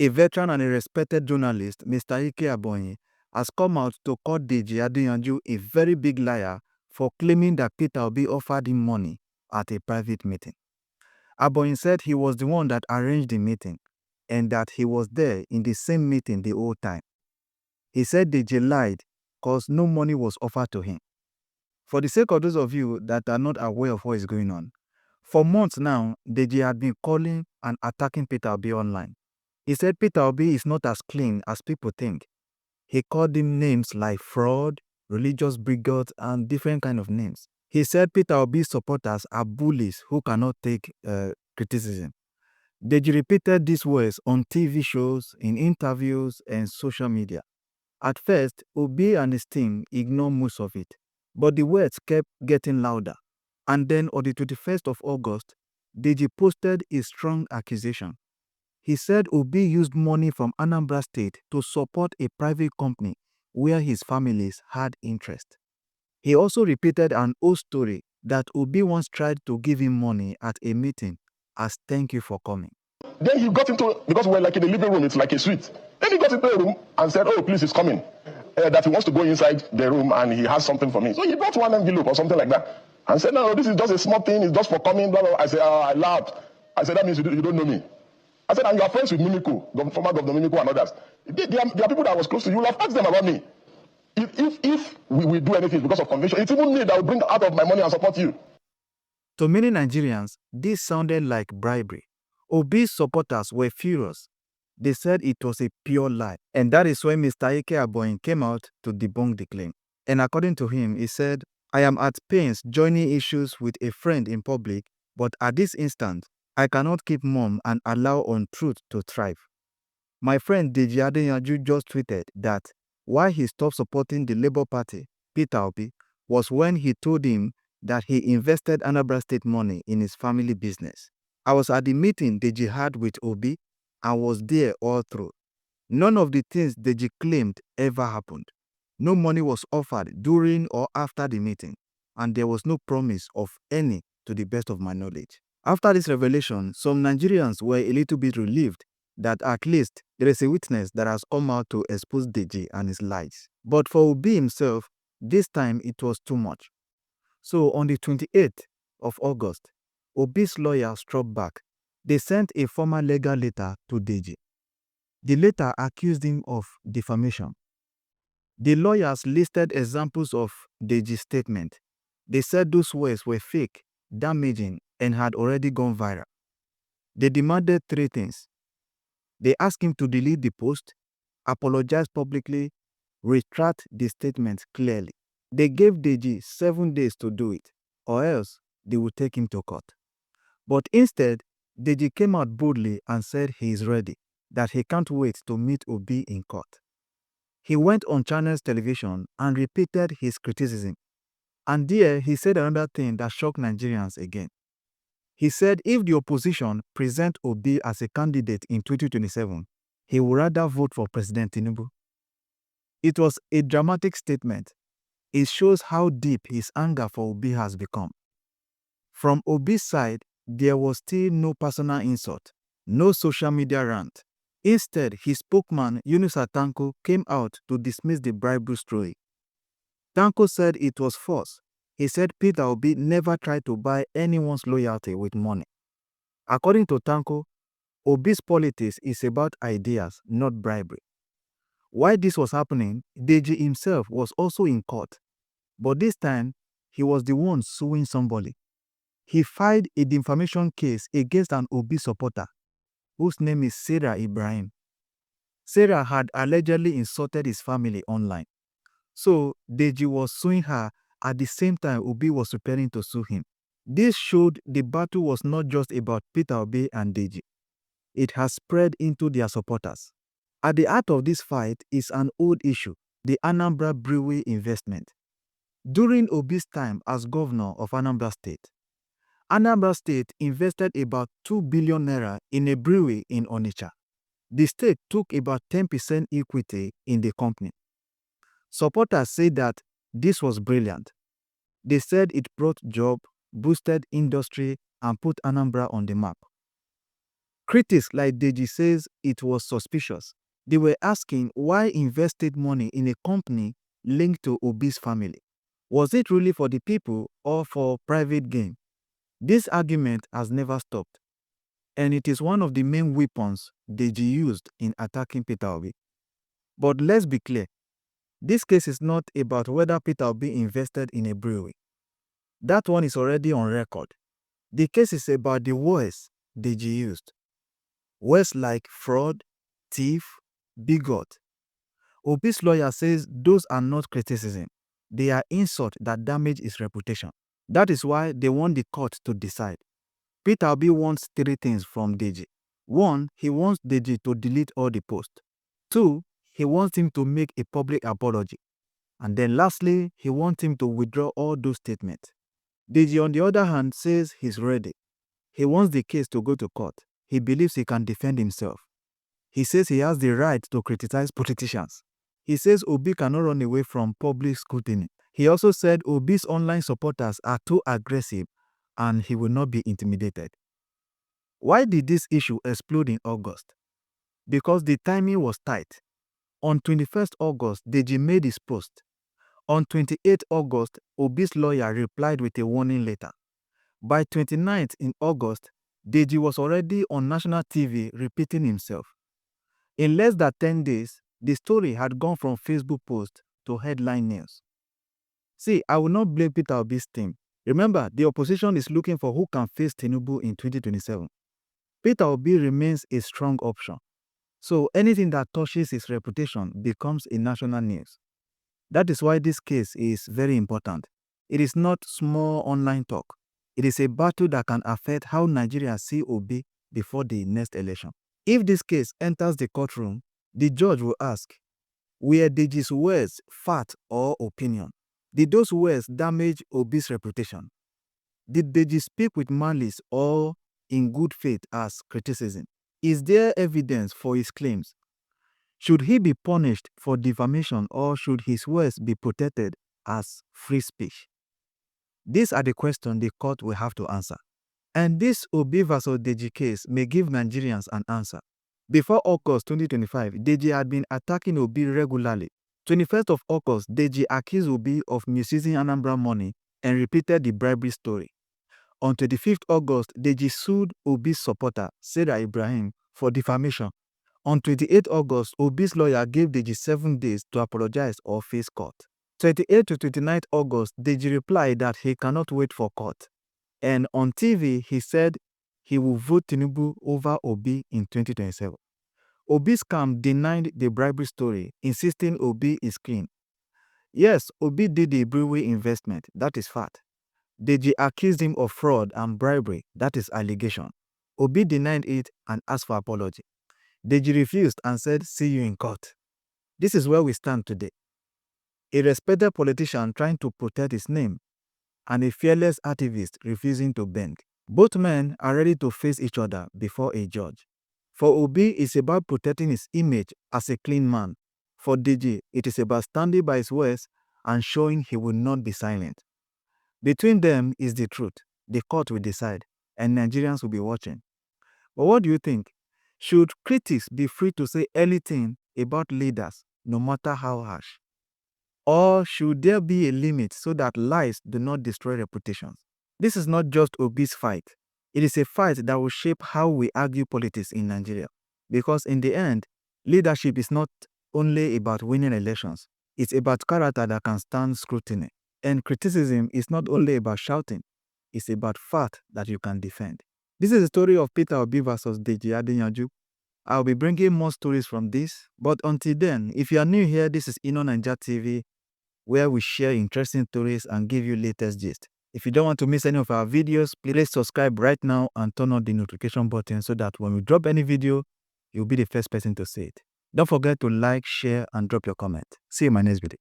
A veteran and a respected journalist, Mr. Ike Abonyi, has come out to call Deji Adeyanju a very big liar for claiming that Peter Obi offered him money at a private meeting. Abonyi said he was the one that arranged the meeting and that he was there in the same meeting the whole time. He said Deji lied because no money was offered to him. For the sake of those of you that are not aware of what is going on, for months now, Deji had been calling and attacking Peter Obi online. He said Peter Obi is not as clean as people think. He called him names like fraud, religious bigot, and different kind of names. He said Peter Obi's supporters are bullies who cannot take criticism. Deji repeated these words on TV shows, in interviews, and social media. At first, Obi and his team ignored most of it, but the words kept getting louder. And then on the 21st of August, Deji posted a strong accusation. He said Obi used money from Anambra State to support a private company where his families had interest. He also repeated an old story that Obi once tried to give him money at a meeting as thank you for coming. Then he got into, because we're like in the living room, it's like a suite. Then he got into a room and said, oh, please, he's coming. That he wants to go inside the room and he has something for me. So he brought one envelope or something like that and said, no, this is just a small thing. It's just for coming, blah, blah, blah. I said, I laughed. I said, that means you don't know me. I said, and you are friends with Mimiko, the former governor Mimiko and others. There are people that was close to you. You'll have asked them about me. If we do anything because of convention, it's even me that will bring out of my money and support you. To many Nigerians, this sounded like bribery. Obi's supporters were furious. They said it was a pure lie. And that is when Mr. Ike Abonyi came out to debunk the claim. And according to him, he said, I am at pains joining issues with a friend in public, but at this instant, I cannot keep mum and allow untruth to thrive. My friend Deji Adeyanju just tweeted that why he stopped supporting the Labour Party, Peter Obi, was when he told him that he invested Anambra State money in his family business. I was at the meeting Deji had with Obi and was there all through. None of the things Deji claimed ever happened. No money was offered during or after the meeting, and there was no promise of any to the best of my knowledge. After this revelation, some Nigerians were a little bit relieved that at least there is a witness that has come out to expose Deji and his lies. But for Obi himself, this time it was too much. So on the 28th of August, Obi's lawyer struck back. They sent a formal legal letter to Deji. The letter accused him of defamation. The lawyers listed examples of Deji's statement. They said those words were fake, damaging, and had already gone viral. They demanded three things. They asked him to delete the post, apologize publicly, retract the statement clearly. They gave Deji 7 days to do it, or else they would take him to court. But instead, Deji came out boldly and said he is ready, that he can't wait to meet Obi in court. He went on Channels Television and repeated his criticism. And there, he said another thing that shocked Nigerians again. He said if the opposition present Obi as a candidate in 2027, he would rather vote for President Tinubu. It was a dramatic statement. It shows how deep his anger for Obi has become. From Obi's side, there was still no personal insult, no social media rant. Instead, his spokesman, Yunusa Tanko, came out to dismiss the bribery story. Tanko said it was false. He said Peter Obi never tried to buy anyone's loyalty with money. According to Tanko, Obi's politics is about ideas, not bribery. While this was happening, Deji himself was also in court. But this time, he was the one suing somebody. He filed a defamation case against an Obi supporter, whose name is Sarah Ibrahim. Sarah had allegedly insulted his family online. So, Deji was suing her at the same time Obi was preparing to sue him. This showed the battle was not just about Peter Obi and Deji. It has spread into their supporters. At the heart of this fight is an old issue, the Anambra brewery investment. During Obi's time as governor of Anambra State invested about 2 billion naira in a brewery in Onitsha. The state took about 10% equity in the company. Supporters say that this was brilliant. They said it brought jobs, boosted industry, and put Anambra on the map. Critics like Deji says it was suspicious. They were asking why invested money in a company linked to Obi's family. Was it really for the people or for private gain? This argument has never stopped, and it is one of the main weapons Deji used in attacking Peter Obi. But let's be clear, this case is not about whether Peter Obi invested in a brewery. That one is already on record. The case is about the words Deji used. Words like fraud, thief, bigot. Obi's lawyer says those are not criticism. They are insults that damage his reputation. That is why they want the court to decide. Peter Obi wants three things from Deji. 1, he wants Deji to delete all the posts. 2, he wants him to make a public apology. And then lastly, he wants him to withdraw all those statements. Deji, on the other hand, says he's ready. He wants the case to go to court. He believes he can defend himself. He says he has the right to criticize politicians. He says Obi cannot run away from public scrutiny. He also said Obi's online supporters are too aggressive and he will not be intimidated. Why did this issue explode in August? Because the timing was tight. On 21st August, Deji made his post. On 28th August, Obi's lawyer replied with a warning letter. By 29th in August, Deji was already on national TV repeating himself. In less than 10 days, the story had gone from Facebook post to headline news. See, I will not blame Peter Obi's team. Remember, the opposition is looking for who can face Tinubu in 2027. Peter Obi remains a strong option. So anything that touches his reputation becomes a national news. That is why this case is very important. It is not small online talk. It is a battle that can affect how Nigerians see Obi before the next election. If this case enters the courtroom, the judge will ask, were Deji's words fact or opinion? Did those words damage Obi's reputation? Did Deji speak with malice or in good faith as criticism? Is there evidence for his claims? Should he be punished for defamation or should his words be protected as free speech? These are the questions the court will have to answer. And this Obi vs. Deji case may give Nigerians an answer. Before August 2025, Deji had been attacking Obi regularly. 21st of August, Deji accused Obi of misusing Anambra money and repeated the bribery story. On 25th August, Deji sued Obi's supporter, Sarah Ibrahim, for defamation. On 28th August, Obi's lawyer gave Deji 7 days to apologize or face court. 28th to 29th August, Deji replied that he cannot wait for court. And on TV, he said he will vote Tinubu over Obi in 2027. Obi's camp denied the bribery story, insisting Obi is clean. Yes, Obi did the brewery investment, that is fact. Deji accused him of fraud and bribery, that is allegation. Obi denied it and asked for apology. Deji refused and said, see you in court. This is where we stand today. A respected politician trying to protect his name and a fearless activist refusing to bend. Both men are ready to face each other before a judge. For Obi, it's about protecting his image as a clean man. For Deji, it is about standing by his words and showing he will not be silent. Between them is the truth. The court will decide, and Nigerians will be watching. But what do you think? Should critics be free to say anything about leaders, no matter how harsh? Or should there be a limit so that lies do not destroy reputations? This is not just Obi's fight. It is a fight that will shape how we argue politics in Nigeria. Because in the end, leadership is not only about winning elections. It's about character that can stand scrutiny. And criticism is not only about shouting. It's about fact that you can defend. This is the story of Peter Obi versus Deji Adeyanju. I'll be bringing more stories from this. But until then, if you are new here, this is Ino Naija TV, where we share interesting stories and give you latest gist. If you don't want to miss any of our videos, please subscribe right now and turn on the notification button so that when we drop any video, you'll be the first person to see it. Don't forget to like, share, and drop your comment. See you in my next video.